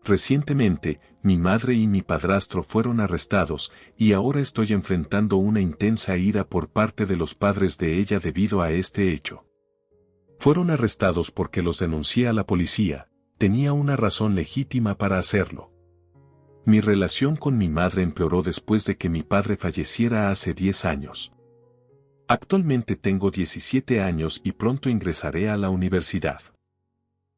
Recientemente, mi madre y mi padrastro fueron arrestados, y ahora estoy enfrentando una intensa ira por parte de los padres de ella debido a este hecho. Fueron arrestados porque los denuncié a la policía, tenía una razón legítima para hacerlo. Mi relación con mi madre empeoró después de que mi padre falleciera hace 10 años. Actualmente tengo 17 años y pronto ingresaré a la universidad.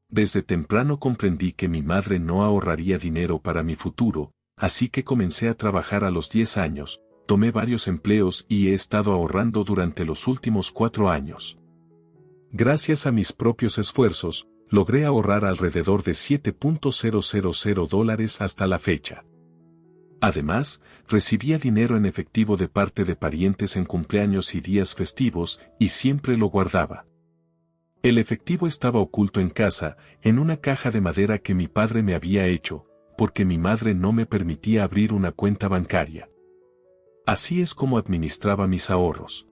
Desde temprano comprendí que mi madre no ahorraría dinero para mi futuro, así que comencé a trabajar a los 10 años, tomé varios empleos y he estado ahorrando durante los últimos 4 años. Gracias a mis propios esfuerzos, logré ahorrar alrededor de $7,000 hasta la fecha. Además, recibía dinero en efectivo de parte de parientes en cumpleaños y días festivos, y siempre lo guardaba. El efectivo estaba oculto en casa, en una caja de madera que mi padre me había hecho, porque mi madre no me permitía abrir una cuenta bancaria. Así es como administraba mis ahorros.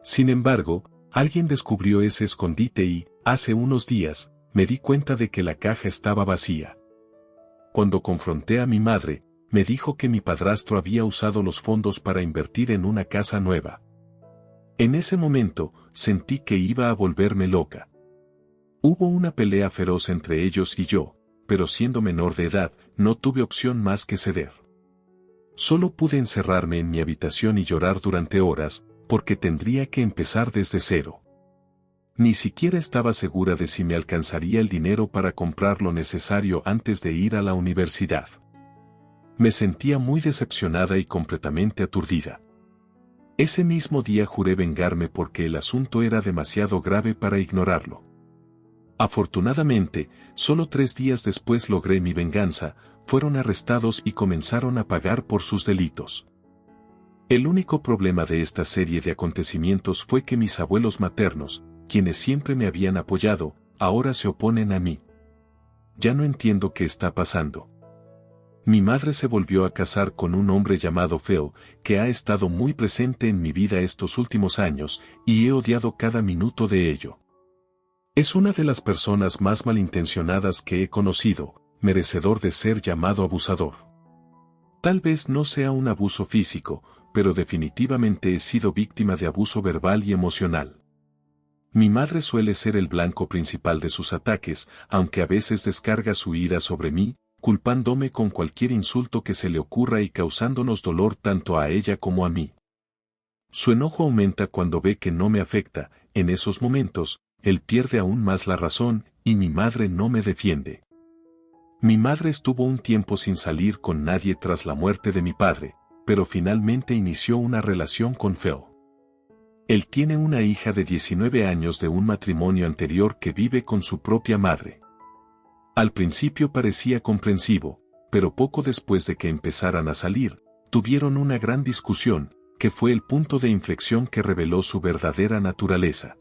Sin embargo, alguien descubrió ese escondite y, hace unos días, me di cuenta de que la caja estaba vacía. Cuando confronté a mi madre, me dijo que mi padrastro había usado los fondos para invertir en una casa nueva. En ese momento, sentí que iba a volverme loca. Hubo una pelea feroz entre ellos y yo, pero siendo menor de edad, no tuve opción más que ceder. Solo pude encerrarme en mi habitación y llorar durante horas, porque tendría que empezar desde cero. Ni siquiera estaba segura de si me alcanzaría el dinero para comprar lo necesario antes de ir a la universidad. Me sentía muy decepcionada y completamente aturdida. Ese mismo día juré vengarme porque el asunto era demasiado grave para ignorarlo. Afortunadamente, solo 3 días después logré mi venganza, fueron arrestados y comenzaron a pagar por sus delitos. El único problema de esta serie de acontecimientos fue que mis abuelos maternos, quienes siempre me habían apoyado, ahora se oponen a mí. Ya no entiendo qué está pasando. Mi madre se volvió a casar con un hombre llamado Phil, que ha estado muy presente en mi vida estos últimos años, y he odiado cada minuto de ello. Es una de las personas más malintencionadas que he conocido, merecedor de ser llamado abusador. Tal vez no sea un abuso físico, pero definitivamente he sido víctima de abuso verbal y emocional. Mi madre suele ser el blanco principal de sus ataques, aunque a veces descarga su ira sobre mí, culpándome con cualquier insulto que se le ocurra y causándonos dolor tanto a ella como a mí. Su enojo aumenta cuando ve que no me afecta, en esos momentos, él pierde aún más la razón, y mi madre no me defiende. Mi madre estuvo un tiempo sin salir con nadie tras la muerte de mi padre, pero finalmente inició una relación con Phil. Él tiene una hija de 19 años de un matrimonio anterior que vive con su propia madre. Al principio parecía comprensivo, pero poco después de que empezaran a salir, tuvieron una gran discusión, que fue el punto de inflexión que reveló su verdadera naturaleza.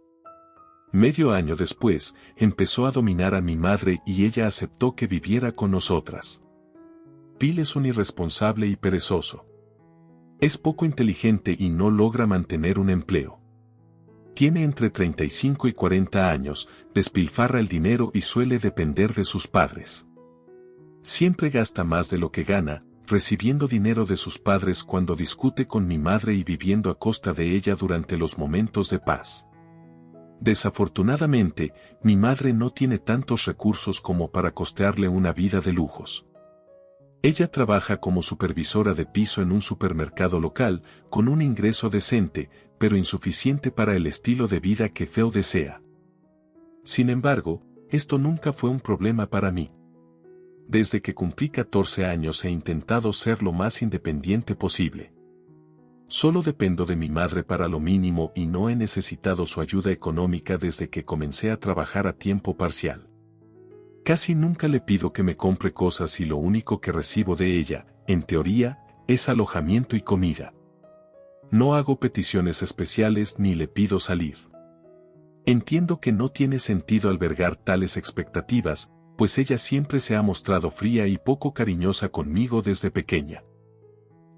Medio año después, empezó a dominar a mi madre y ella aceptó que viviera con nosotras. Phil es un irresponsable y perezoso. Es poco inteligente y no logra mantener un empleo. Tiene entre 35 y 40 años, despilfarra el dinero y suele depender de sus padres. Siempre gasta más de lo que gana, recibiendo dinero de sus padres cuando discute con mi madre y viviendo a costa de ella durante los momentos de paz. Desafortunadamente, mi madre no tiene tantos recursos como para costearle una vida de lujos. Ella trabaja como supervisora de piso en un supermercado local, con un ingreso decente, pero insuficiente para el estilo de vida que Phil desea. Sin embargo, esto nunca fue un problema para mí. Desde que cumplí 14 años he intentado ser lo más independiente posible. Solo dependo de mi madre para lo mínimo y no he necesitado su ayuda económica desde que comencé a trabajar a tiempo parcial. Casi nunca le pido que me compre cosas y lo único que recibo de ella, en teoría, es alojamiento y comida. No hago peticiones especiales ni le pido salir. Entiendo que no tiene sentido albergar tales expectativas, pues ella siempre se ha mostrado fría y poco cariñosa conmigo desde pequeña.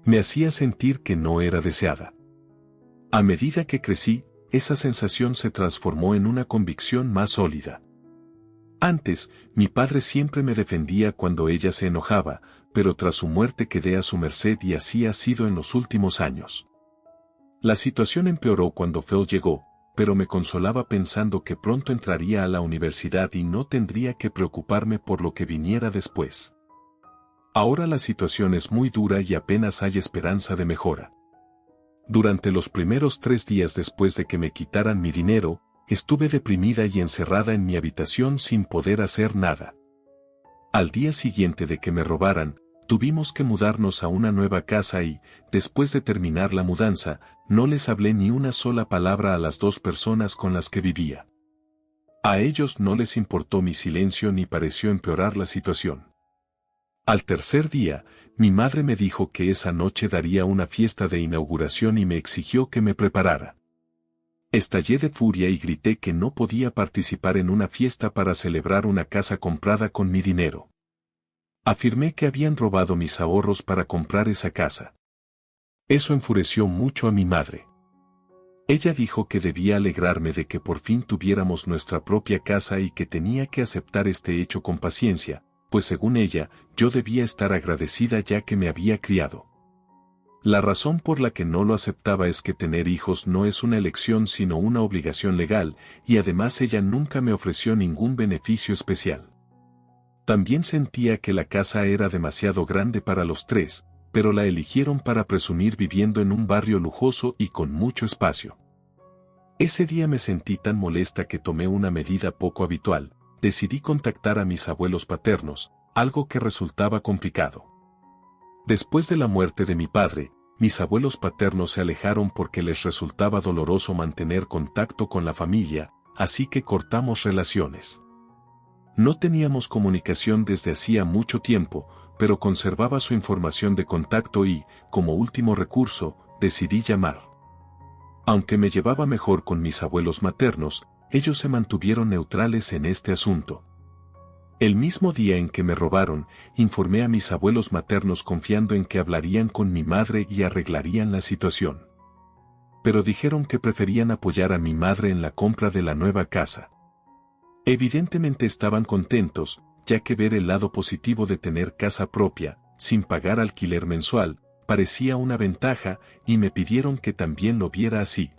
Me hacía sentir que no era deseada. A medida que crecí, esa sensación se transformó en una convicción más sólida. Antes, mi padre siempre me defendía cuando ella se enojaba, pero tras su muerte quedé a su merced y así ha sido en los últimos años. La situación empeoró cuando Phil llegó, pero me consolaba pensando que pronto entraría a la universidad y no tendría que preocuparme por lo que viniera después. Ahora la situación es muy dura y apenas hay esperanza de mejora. Durante los primeros 3 días después de que me quitaran mi dinero, estuve deprimida y encerrada en mi habitación sin poder hacer nada. Al día siguiente de que me robaran, tuvimos que mudarnos a una nueva casa y, después de terminar la mudanza, no les hablé ni una sola palabra a las 2 personas con las que vivía. A ellos no les importó mi silencio ni pareció empeorar la situación. Al tercer día, mi madre me dijo que esa noche daría una fiesta de inauguración y me exigió que me preparara. Estallé de furia y grité que no podía participar en una fiesta para celebrar una casa comprada con mi dinero. Afirmé que habían robado mis ahorros para comprar esa casa. Eso enfureció mucho a mi madre. Ella dijo que debía alegrarme de que por fin tuviéramos nuestra propia casa y que tenía que aceptar este hecho con paciencia, pues según ella, yo debía estar agradecida ya que me había criado. La razón por la que no lo aceptaba es que tener hijos no es una elección sino una obligación legal, y además ella nunca me ofreció ningún beneficio especial. También sentía que la casa era demasiado grande para los 3, pero la eligieron para presumir viviendo en un barrio lujoso y con mucho espacio. Ese día me sentí tan molesta que tomé una medida poco habitual, decidí contactar a mis abuelos paternos, algo que resultaba complicado. Después de la muerte de mi padre, mis abuelos paternos se alejaron porque les resultaba doloroso mantener contacto con la familia, así que cortamos relaciones. No teníamos comunicación desde hacía mucho tiempo, pero conservaba su información de contacto y, como último recurso, decidí llamar. Aunque me llevaba mejor con mis abuelos maternos, ellos se mantuvieron neutrales en este asunto. El mismo día en que me robaron, informé a mis abuelos maternos confiando en que hablarían con mi madre y arreglarían la situación. Pero dijeron que preferían apoyar a mi madre en la compra de la nueva casa. Evidentemente estaban contentos, ya que ver el lado positivo de tener casa propia, sin pagar alquiler mensual, parecía una ventaja, y me pidieron que también lo viera así.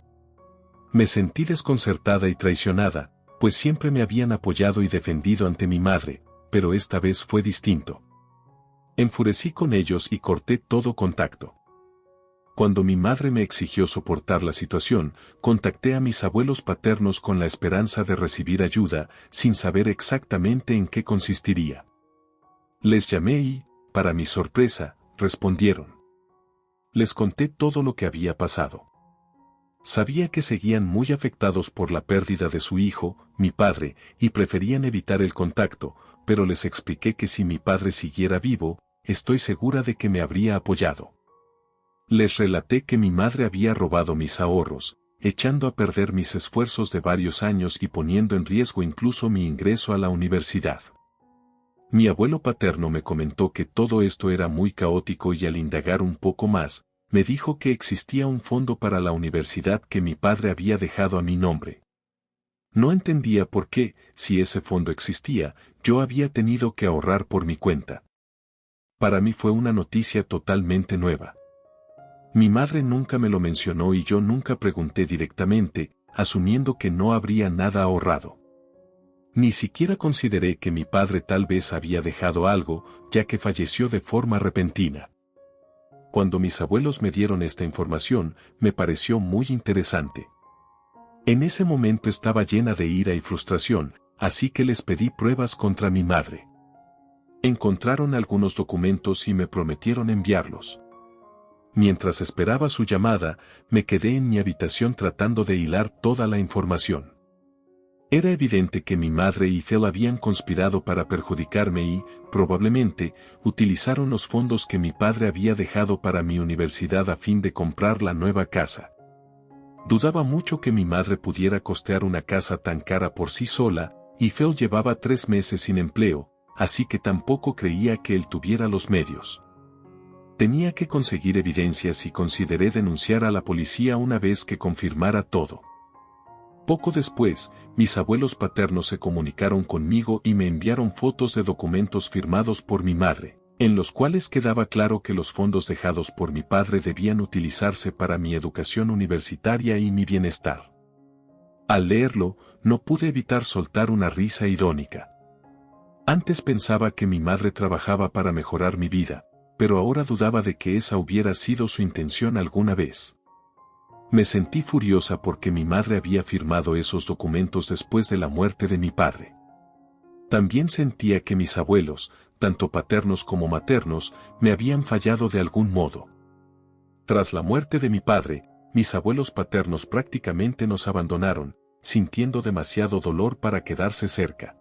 Me sentí desconcertada y traicionada, pues siempre me habían apoyado y defendido ante mi madre, pero esta vez fue distinto. Enfurecí con ellos y corté todo contacto. Cuando mi madre me exigió soportar la situación, contacté a mis abuelos paternos con la esperanza de recibir ayuda, sin saber exactamente en qué consistiría. Les llamé y, para mi sorpresa, respondieron. Les conté todo lo que había pasado. Sabía que seguían muy afectados por la pérdida de su hijo, mi padre, y preferían evitar el contacto, pero les expliqué que si mi padre siguiera vivo, estoy segura de que me habría apoyado. Les relaté que mi madre había robado mis ahorros, echando a perder mis esfuerzos de varios años y poniendo en riesgo incluso mi ingreso a la universidad. Mi abuelo paterno me comentó que todo esto era muy caótico y al indagar un poco más, me dijo que existía un fondo para la universidad que mi padre había dejado a mi nombre. No entendía por qué, si ese fondo existía, yo había tenido que ahorrar por mi cuenta. Para mí fue una noticia totalmente nueva. Mi madre nunca me lo mencionó y yo nunca pregunté directamente, asumiendo que no habría nada ahorrado. Ni siquiera consideré que mi padre tal vez había dejado algo, ya que falleció de forma repentina. Cuando mis abuelos me dieron esta información, me pareció muy interesante. En ese momento estaba llena de ira y frustración, así que les pedí pruebas contra mi madre. Encontraron algunos documentos y me prometieron enviarlos. Mientras esperaba su llamada, me quedé en mi habitación tratando de hilar toda la información. Era evidente que mi madre y Phil habían conspirado para perjudicarme y, probablemente, utilizaron los fondos que mi padre había dejado para mi universidad a fin de comprar la nueva casa. Dudaba mucho que mi madre pudiera costear una casa tan cara por sí sola, y Phil llevaba 3 meses sin empleo, así que tampoco creía que él tuviera los medios. Tenía que conseguir evidencias y consideré denunciar a la policía una vez que confirmara todo. Poco después, mis abuelos paternos se comunicaron conmigo y me enviaron fotos de documentos firmados por mi madre, en los cuales quedaba claro que los fondos dejados por mi padre debían utilizarse para mi educación universitaria y mi bienestar. Al leerlo, no pude evitar soltar una risa irónica. Antes pensaba que mi madre trabajaba para mejorar mi vida, pero ahora dudaba de que esa hubiera sido su intención alguna vez. Me sentí furiosa porque mi madre había firmado esos documentos después de la muerte de mi padre. También sentía que mis abuelos, tanto paternos como maternos, me habían fallado de algún modo. Tras la muerte de mi padre, mis abuelos paternos prácticamente nos abandonaron, sintiendo demasiado dolor para quedarse cerca.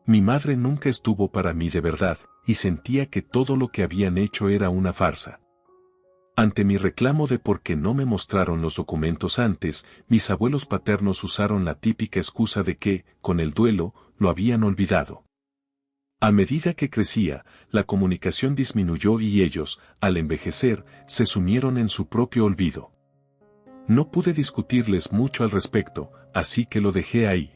Mi madre nunca estuvo para mí de verdad, y sentía que todo lo que habían hecho era una farsa. Ante mi reclamo de por qué no me mostraron los documentos antes, mis abuelos paternos usaron la típica excusa de que, con el duelo, lo habían olvidado. A medida que crecía, la comunicación disminuyó y ellos, al envejecer, se sumieron en su propio olvido. No pude discutirles mucho al respecto, así que lo dejé ahí.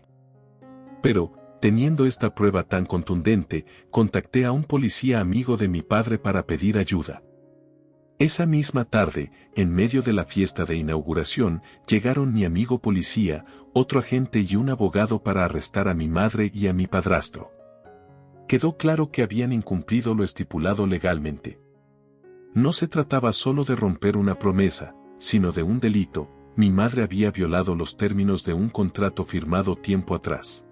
Pero, teniendo esta prueba tan contundente, contacté a un policía amigo de mi padre para pedir ayuda. Esa misma tarde, en medio de la fiesta de inauguración, llegaron mi amigo policía, otro agente y un abogado para arrestar a mi madre y a mi padrastro. Quedó claro que habían incumplido lo estipulado legalmente. No se trataba solo de romper una promesa, sino de un delito. Mi madre había violado los términos de un contrato firmado tiempo atrás.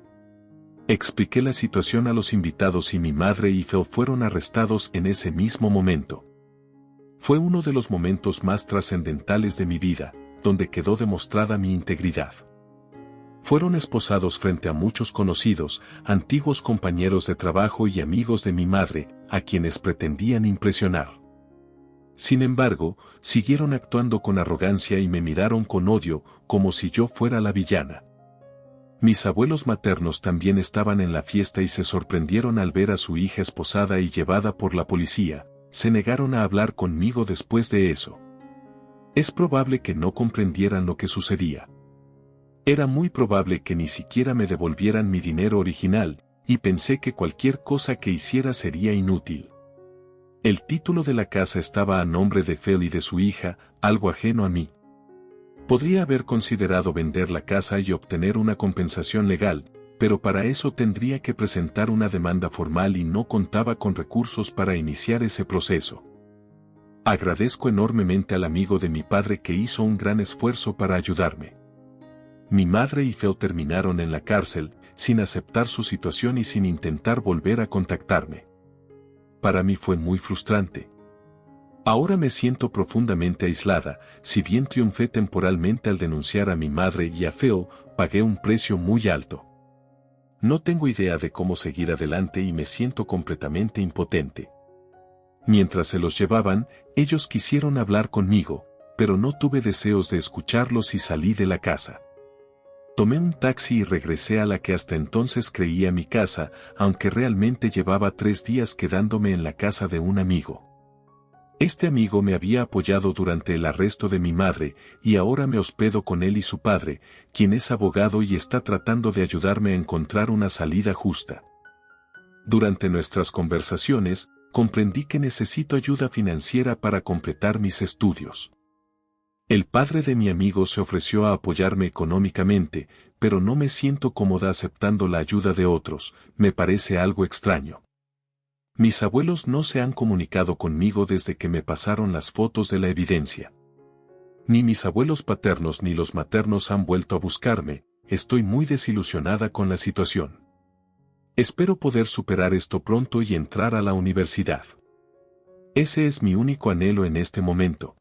Expliqué la situación a los invitados y mi madre y Phil fueron arrestados en ese mismo momento. Fue uno de los momentos más trascendentales de mi vida, donde quedó demostrada mi integridad. Fueron esposados frente a muchos conocidos, antiguos compañeros de trabajo y amigos de mi madre, a quienes pretendían impresionar. Sin embargo, siguieron actuando con arrogancia y me miraron con odio, como si yo fuera la villana. Mis abuelos maternos también estaban en la fiesta y se sorprendieron al ver a su hija esposada y llevada por la policía. Se negaron a hablar conmigo después de eso. Es probable que no comprendieran lo que sucedía. Era muy probable que ni siquiera me devolvieran mi dinero original, y pensé que cualquier cosa que hiciera sería inútil. El título de la casa estaba a nombre de Phil y de su hija, algo ajeno a mí. Podría haber considerado vender la casa y obtener una compensación legal, pero para eso tendría que presentar una demanda formal y no contaba con recursos para iniciar ese proceso. Agradezco enormemente al amigo de mi padre que hizo un gran esfuerzo para ayudarme. Mi madre y Phil terminaron en la cárcel, sin aceptar su situación y sin intentar volver a contactarme. Para mí fue muy frustrante. Ahora me siento profundamente aislada, si bien triunfé temporalmente al denunciar a mi madre y a Phil, pagué un precio muy alto. No tengo idea de cómo seguir adelante y me siento completamente impotente. Mientras se los llevaban, ellos quisieron hablar conmigo, pero no tuve deseos de escucharlos y salí de la casa. Tomé un taxi y regresé a la que hasta entonces creía mi casa, aunque realmente llevaba 3 días quedándome en la casa de un amigo. Este amigo me había apoyado durante el arresto de mi madre, y ahora me hospedo con él y su padre, quien es abogado y está tratando de ayudarme a encontrar una salida justa. Durante nuestras conversaciones, comprendí que necesito ayuda financiera para completar mis estudios. El padre de mi amigo se ofreció a apoyarme económicamente, pero no me siento cómoda aceptando la ayuda de otros, me parece algo extraño. Mis abuelos no se han comunicado conmigo desde que me pasaron las fotos de la evidencia. Ni mis abuelos paternos ni los maternos han vuelto a buscarme, estoy muy desilusionada con la situación. Espero poder superar esto pronto y entrar a la universidad. Ese es mi único anhelo en este momento.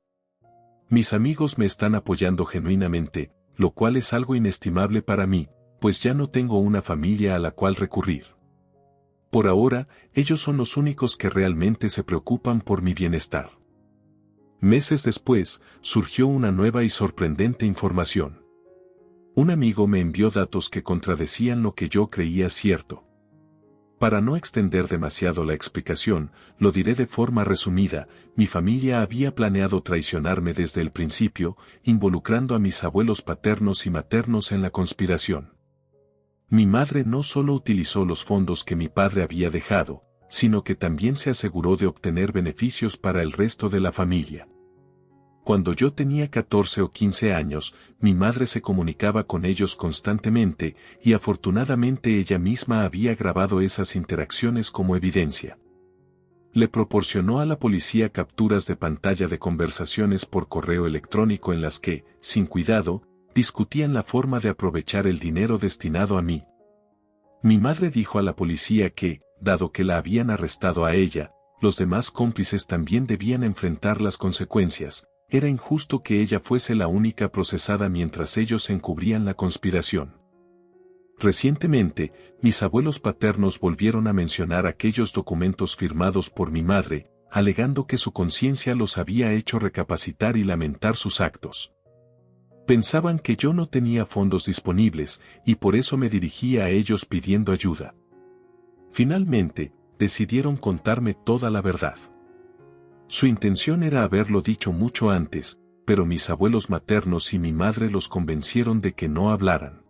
Mis amigos me están apoyando genuinamente, lo cual es algo inestimable para mí, pues ya no tengo una familia a la cual recurrir. Por ahora, ellos son los únicos que realmente se preocupan por mi bienestar. Meses después, surgió una nueva y sorprendente información. Un amigo me envió datos que contradecían lo que yo creía cierto. Para no extender demasiado la explicación, lo diré de forma resumida: mi familia había planeado traicionarme desde el principio, involucrando a mis abuelos paternos y maternos en la conspiración. Mi madre no solo utilizó los fondos que mi padre había dejado, sino que también se aseguró de obtener beneficios para el resto de la familia. Cuando yo tenía 14 o 15 años, mi madre se comunicaba con ellos constantemente, y afortunadamente ella misma había grabado esas interacciones como evidencia. Le proporcionó a la policía capturas de pantalla de conversaciones por correo electrónico en las que, sin cuidado, discutían la forma de aprovechar el dinero destinado a mí. Mi madre dijo a la policía que, dado que la habían arrestado a ella, los demás cómplices también debían enfrentar las consecuencias. Era injusto que ella fuese la única procesada mientras ellos encubrían la conspiración. Recientemente, mis abuelos paternos volvieron a mencionar aquellos documentos firmados por mi madre, alegando que su conciencia los había hecho recapacitar y lamentar sus actos. Pensaban que yo no tenía fondos disponibles, y por eso me dirigía a ellos pidiendo ayuda. Finalmente, decidieron contarme toda la verdad. Su intención era haberlo dicho mucho antes, pero mis abuelos maternos y mi madre los convencieron de que no hablaran.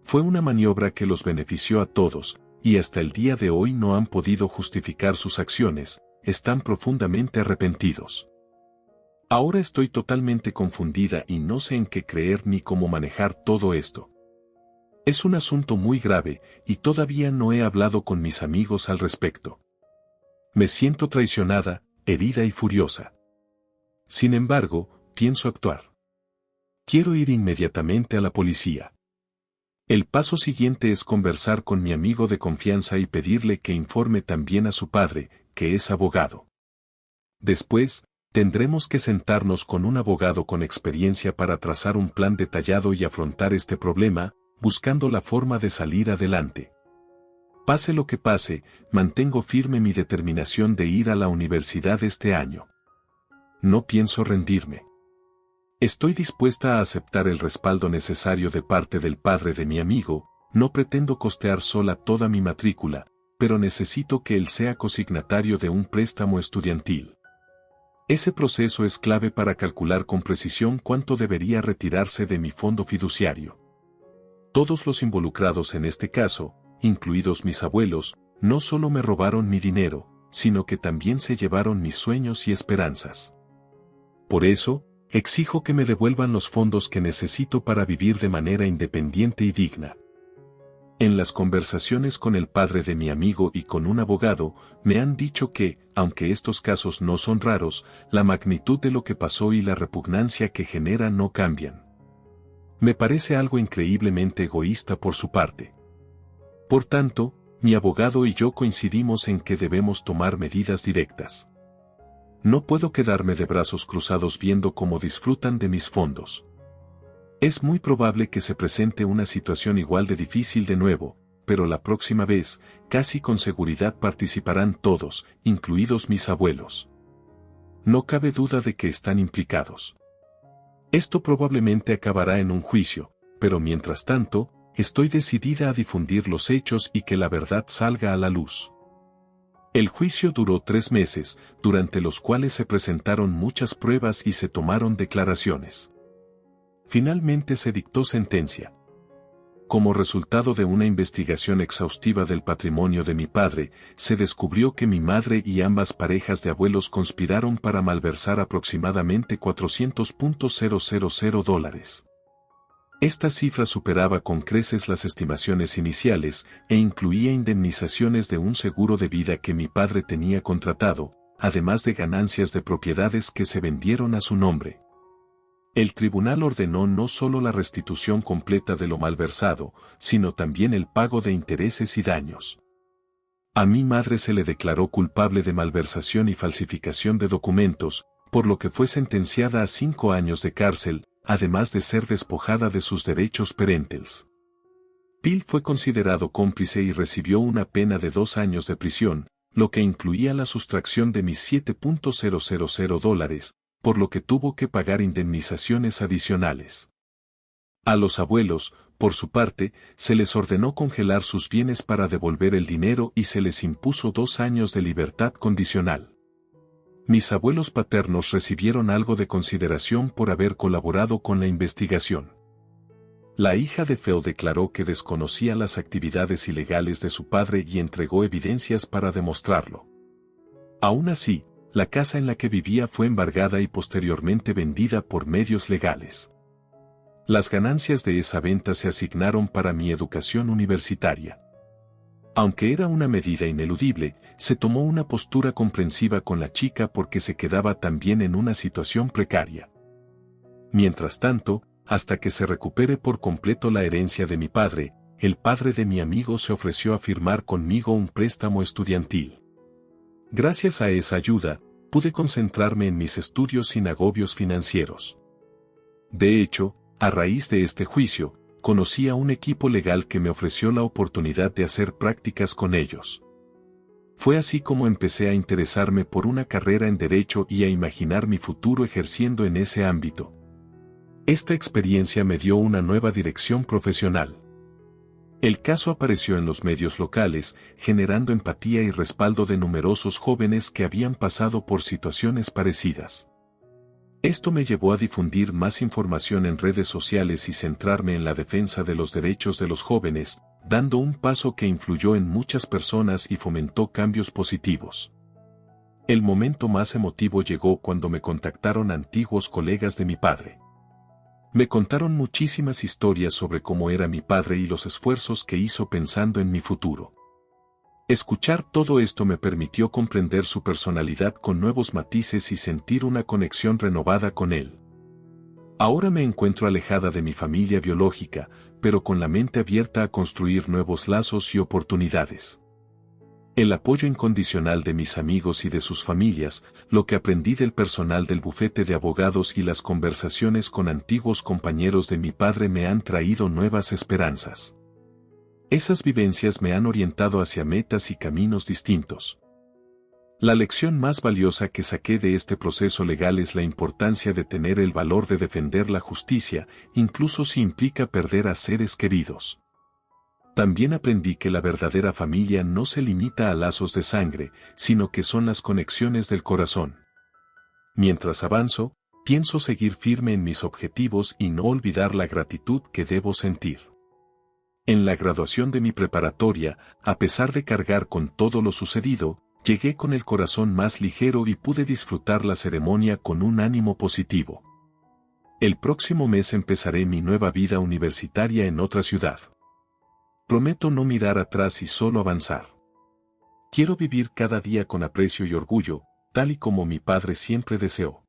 Fue una maniobra que los benefició a todos, y hasta el día de hoy no han podido justificar sus acciones, están profundamente arrepentidos. Ahora estoy totalmente confundida y no sé en qué creer ni cómo manejar todo esto. Es un asunto muy grave, y todavía no he hablado con mis amigos al respecto. Me siento traicionada, herida y furiosa. Sin embargo, pienso actuar. Quiero ir inmediatamente a la policía. El paso siguiente es conversar con mi amigo de confianza y pedirle que informe también a su padre, que es abogado. Después, tendremos que sentarnos con un abogado con experiencia para trazar un plan detallado y afrontar este problema, buscando la forma de salir adelante. Pase lo que pase, mantengo firme mi determinación de ir a la universidad este año. No pienso rendirme. Estoy dispuesta a aceptar el respaldo necesario de parte del padre de mi amigo. No pretendo costear sola toda mi matrícula, pero necesito que él sea consignatario de un préstamo estudiantil. Ese proceso es clave para calcular con precisión cuánto debería retirarse de mi fondo fiduciario. Todos los involucrados en este caso, incluidos mis abuelos, no solo me robaron mi dinero, sino que también se llevaron mis sueños y esperanzas. Por eso, exijo que me devuelvan los fondos que necesito para vivir de manera independiente y digna. En las conversaciones con el padre de mi amigo y con un abogado, me han dicho que, aunque estos casos no son raros, la magnitud de lo que pasó y la repugnancia que genera no cambian. Me parece algo increíblemente egoísta por su parte. Por tanto, mi abogado y yo coincidimos en que debemos tomar medidas directas. No puedo quedarme de brazos cruzados viendo cómo disfrutan de mis fondos. Es muy probable que se presente una situación igual de difícil de nuevo, pero la próxima vez, casi con seguridad participarán todos, incluidos mis abuelos. No cabe duda de que están implicados. Esto probablemente acabará en un juicio, pero mientras tanto, estoy decidida a difundir los hechos y que la verdad salga a la luz. El juicio duró 3 meses, durante los cuales se presentaron muchas pruebas y se tomaron declaraciones. Finalmente se dictó sentencia. Como resultado de una investigación exhaustiva del patrimonio de mi padre, se descubrió que mi madre y ambas parejas de abuelos conspiraron para malversar aproximadamente $400,000. Esta cifra superaba con creces las estimaciones iniciales e incluía indemnizaciones de un seguro de vida que mi padre tenía contratado, además de ganancias de propiedades que se vendieron a su nombre. El tribunal ordenó no solo la restitución completa de lo malversado, sino también el pago de intereses y daños. A mi madre se le declaró culpable de malversación y falsificación de documentos, por lo que fue sentenciada a 5 años de cárcel, además de ser despojada de sus derechos parentales. Bill fue considerado cómplice y recibió una pena de 2 años de prisión, lo que incluía la sustracción de mis $7,000, por lo que tuvo que pagar indemnizaciones adicionales. A los abuelos, por su parte, se les ordenó congelar sus bienes para devolver el dinero y se les impuso 2 años de libertad condicional. Mis abuelos paternos recibieron algo de consideración por haber colaborado con la investigación. La hija de Phil declaró que desconocía las actividades ilegales de su padre y entregó evidencias para demostrarlo. Aún así, la casa en la que vivía fue embargada y posteriormente vendida por medios legales. Las ganancias de esa venta se asignaron para mi educación universitaria. Aunque era una medida ineludible, se tomó una postura comprensiva con la chica porque se quedaba también en una situación precaria. Mientras tanto, hasta que se recupere por completo la herencia de mi padre, el padre de mi amigo se ofreció a firmar conmigo un préstamo estudiantil. Gracias a esa ayuda, pude concentrarme en mis estudios sin agobios financieros. De hecho, a raíz de este juicio, conocí a un equipo legal que me ofreció la oportunidad de hacer prácticas con ellos. Fue así como empecé a interesarme por una carrera en derecho y a imaginar mi futuro ejerciendo en ese ámbito. Esta experiencia me dio una nueva dirección profesional. El caso apareció en los medios locales, generando empatía y respaldo de numerosos jóvenes que habían pasado por situaciones parecidas. Esto me llevó a difundir más información en redes sociales y centrarme en la defensa de los derechos de los jóvenes, dando un paso que influyó en muchas personas y fomentó cambios positivos. El momento más emotivo llegó cuando me contactaron antiguos colegas de mi padre. Me contaron muchísimas historias sobre cómo era mi padre y los esfuerzos que hizo pensando en mi futuro. Escuchar todo esto me permitió comprender su personalidad con nuevos matices y sentir una conexión renovada con él. Ahora me encuentro alejada de mi familia biológica, pero con la mente abierta a construir nuevos lazos y oportunidades. El apoyo incondicional de mis amigos y de sus familias, lo que aprendí del personal del bufete de abogados y las conversaciones con antiguos compañeros de mi padre me han traído nuevas esperanzas. Esas vivencias me han orientado hacia metas y caminos distintos. La lección más valiosa que saqué de este proceso legal es la importancia de tener el valor de defender la justicia, incluso si implica perder a seres queridos. También aprendí que la verdadera familia no se limita a lazos de sangre, sino que son las conexiones del corazón. Mientras avanzo, pienso seguir firme en mis objetivos y no olvidar la gratitud que debo sentir. En la graduación de mi preparatoria, a pesar de cargar con todo lo sucedido, llegué con el corazón más ligero y pude disfrutar la ceremonia con un ánimo positivo. El próximo mes empezaré mi nueva vida universitaria en otra ciudad. Prometo no mirar atrás y solo avanzar. Quiero vivir cada día con aprecio y orgullo, tal y como mi padre siempre deseó.